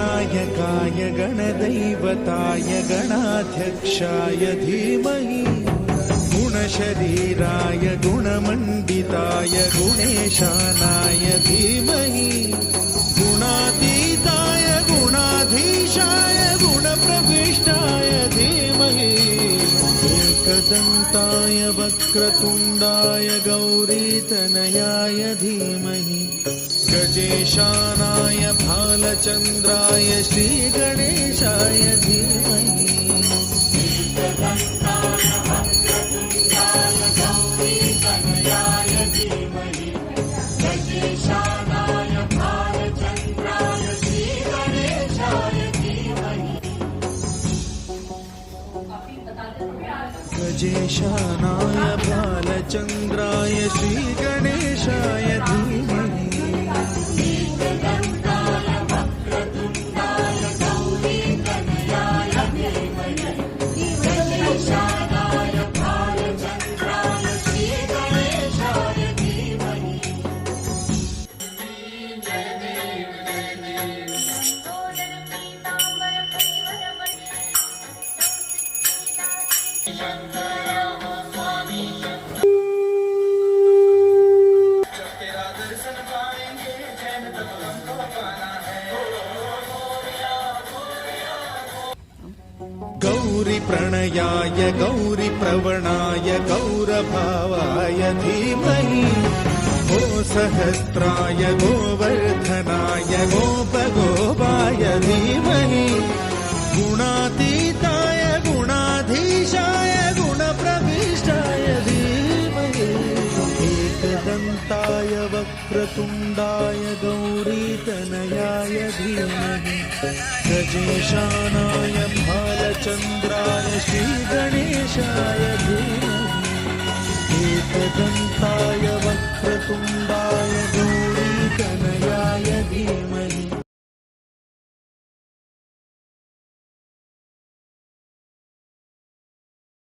गणनायकाय गणदैवताय गणाध्यक्षाय धीमहि गुणशरीराय गुणमण्डिताय गुणेशानाय धीमहि गुणातीताय गुणाधीशाय गुणप्रविष्टाय धीमहि एकदन्ताय वक्रतुण्डाय गौरीतनयाय धीमहि गजेशानाय भालचन्द्राय श्रीगणेशाय धीमहि गजेशानाय भालचन्द्राय श्रीगणेशाय धीमहि गौरी प्रणयाय गौरी प्रवणाय गौरभावाय धीमहि गो सहस्राय गोवर्धनाय गोपगोपाय धीमहि गुणातीताय गुणाधीशाय गुणप्रविष्टाय धीमहि एकदन्ताय वक्रतुण्डाय गौरीतनयाय धीमहि गजेशानाय भालचन्द्राय श्रीगणेशाय धीमहि एकदन्ताय